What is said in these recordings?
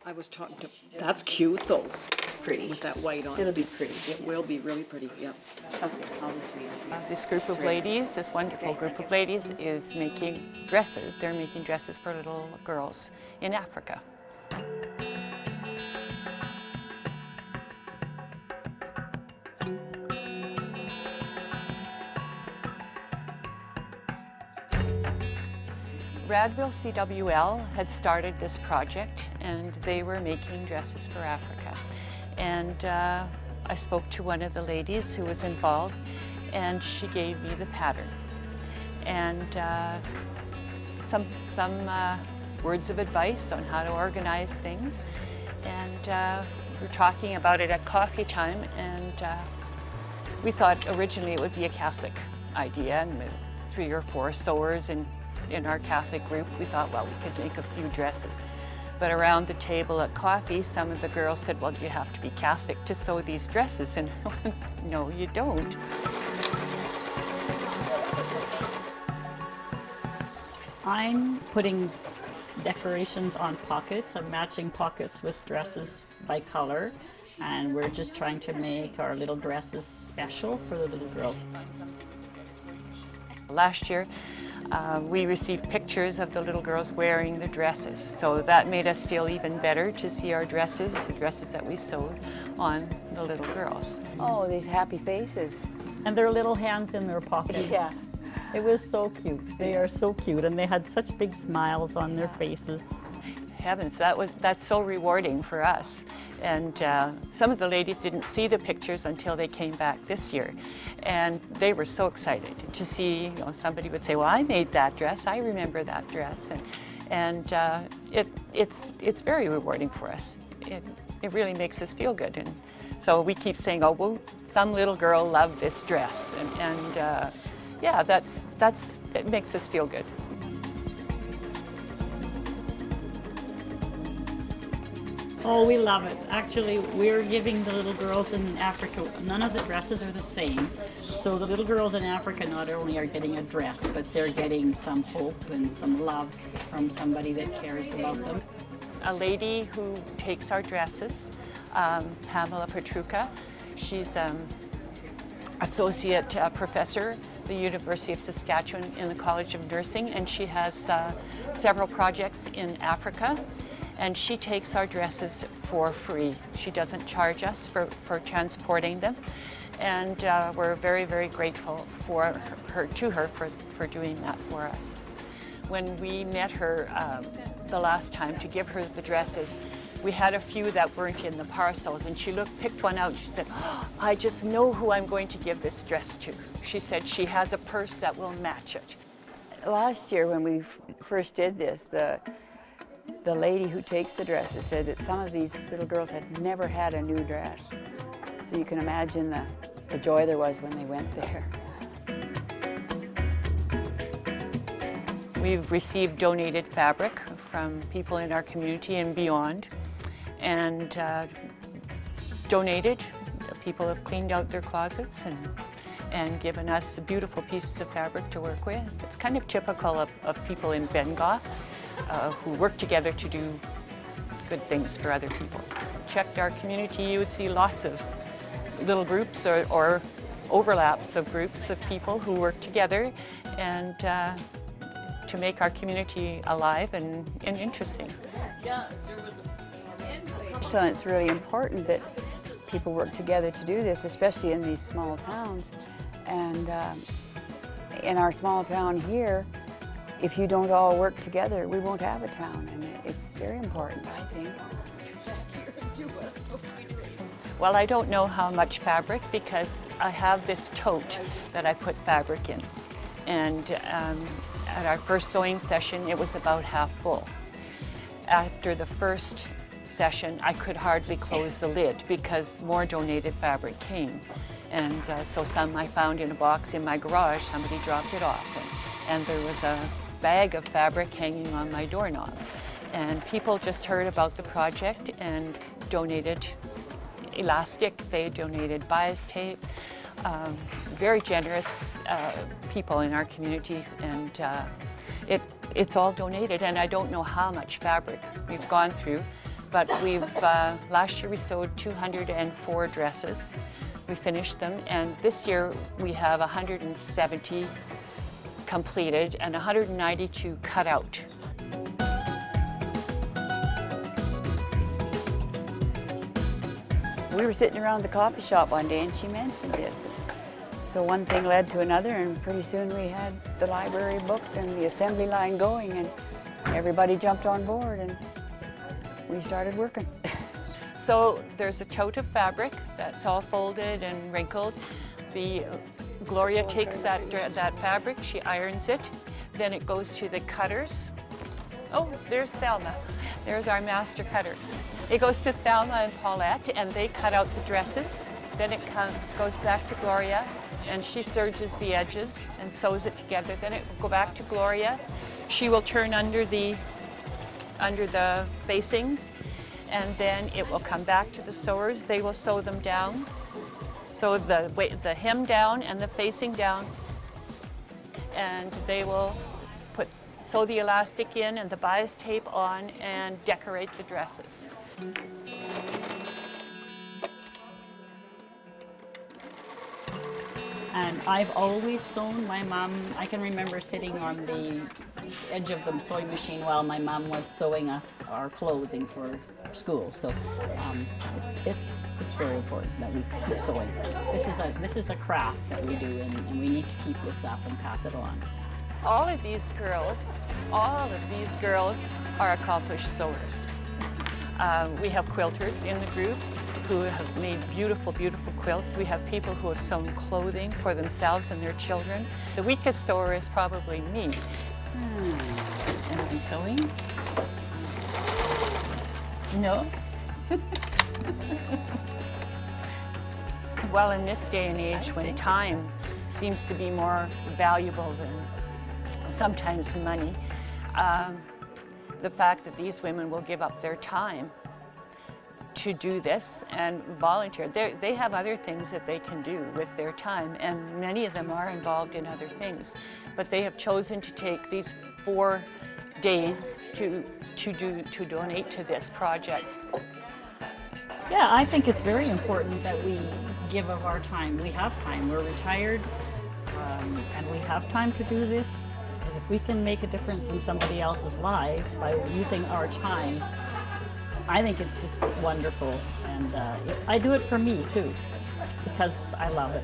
I was talking to, that's cute though, Pretty. with that white on. It'll be pretty. It will be really pretty, yeah. Okay, I'll just read it. This group of ladies, this wonderful group of ladies, is making dresses. They're making dresses for little girls in Africa. Radville CWL had started this project, and they were making dresses for Africa. And I spoke to one of the ladies who was involved, and she gave me the pattern and some words of advice on how to organize things. And we were talking about it at coffee time, and we thought originally it would be a Catholic idea, and with 3 or 4 sewers in our Catholic group, we thought, well, we could make a few dresses. But around the table at coffee, some of the girls said, well, do you have to be Catholic to sew these dresses? And no, you don't. I'm putting decorations on pockets. I'm matching pockets with dresses by color. And we're just trying to make our little dresses special for the little girls. Last year, we received pictures of the little girls wearing the dresses. So that made us feel even better to see our dresses, the dresses that we sewed, on the little girls. Oh, these happy faces. And their little hands in their pockets. Yeah. It was so cute. They are so cute, and they had such big smiles on their faces. Heavens, that's so rewarding for us. And some of the ladies didn't see the pictures until they came back this year. And they were so excited to see, you know, somebody would say, well, I made that dress, I remember that dress. And it's very rewarding for us. It really makes us feel good. And so we keep saying, oh, well, some little girl loved this dress. And yeah, it makes us feel good. Oh, we love it. Actually, we're giving the little girls in Africa, none of the dresses are the same. So the little girls in Africa not only are getting a dress, but they're getting some hope and some love from somebody that cares about them. A lady who takes our dresses, Pamela Petruka, she's associate professor at the University of Saskatchewan in the College of Nursing, and she has several projects in Africa. And she takes our dresses for free. She doesn't charge us for transporting them. And we're very, very grateful for her doing that for us. When we met her the last time to give her the dresses, we had a few that weren't in the parcels, and she picked one out and she said, oh, I just know who I'm going to give this dress to. She said she has a purse that will match it. Last year when we first did this, the lady who takes the dresses said that some of these little girls had never had a new dress. So you can imagine the joy there was when they went there. We've received donated fabric from people in our community and beyond, and donated. People have cleaned out their closets and given us beautiful pieces of fabric to work with. It's kind of typical of people in Benghazi who work together to do good things for other people. Checked our community, you would see lots of little groups or overlaps of groups of people who work together and to make our community alive and interesting. So it's really important that people work together to do this, especially in these small towns. And in our small town here, if you don't all work together, we won't have a town, and it's very important, I think. Well, I don't know how much fabric because I have this tote that I put fabric in. And at our first sewing session, it was about half full. After the first session, I could hardly close the lid because more donated fabric came. And so some I found in a box in my garage, somebody dropped it off. And there was a bag of fabric hanging on my doorknob. And people just heard about the project and donated elastic, they donated bias tape. Very generous people in our community, and it's all donated, and I don't know how much fabric we've gone through, but we've, last year we sewed 204 dresses. We finished them, and this year we have 170 completed and 192 cut out. We were sitting around the coffee shop one day and she mentioned this. So one thing led to another, and pretty soon we had the library booked and the assembly line going, and everybody jumped on board and we started working. So there's a tote of fabric that's all folded and wrinkled. Gloria takes that fabric, she irons it, then it goes to the cutters. Oh, there's Thelma. There's our master cutter. It goes to Thelma and Paulette, and they cut out the dresses. Then it goes back to Gloria, and she serges the edges and sews it together. Then it will go back to Gloria. She will turn under the facings, and then it will come back to the sewers. They will sew them down. So the hem down and the facing down, and they will sew the elastic in and the bias tape on and decorate the dresses. And I've always sewn. My mom, I can remember sitting on the edge of the sewing machine while my mom was sewing us our clothing for school. So it's very important that we keep sewing. This is a craft that we do, and we need to keep this up and pass it on. All of these girls are accomplished sewers. We have quilters in the group who have made beautiful, beautiful quilts. We have people who have sewn clothing for themselves and their children. The weakest sewer is probably me. Am I sewing? No. Well, in this day and age when time seems to be more valuable than sometimes money, the fact that these women will give up their time to do this and volunteer. They have other things that they can do with their time, and many of them are involved in other things. But they have chosen to take these 4 days to donate to this project. Yeah, I think it's very important that we give of our time. We have time. We're retired, and we have time to do this. And if we can make a difference in somebody else's lives by using our time, I think it's just wonderful. And I do it for me too, because I love it.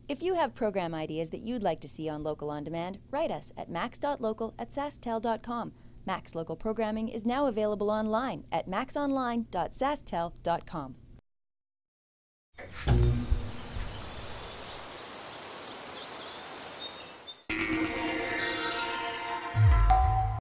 If you have program ideas that you'd like to see on Local On Demand, write us at max.local@sasktel.com. Max Local programming is now available online at maxonline.sasktel.com.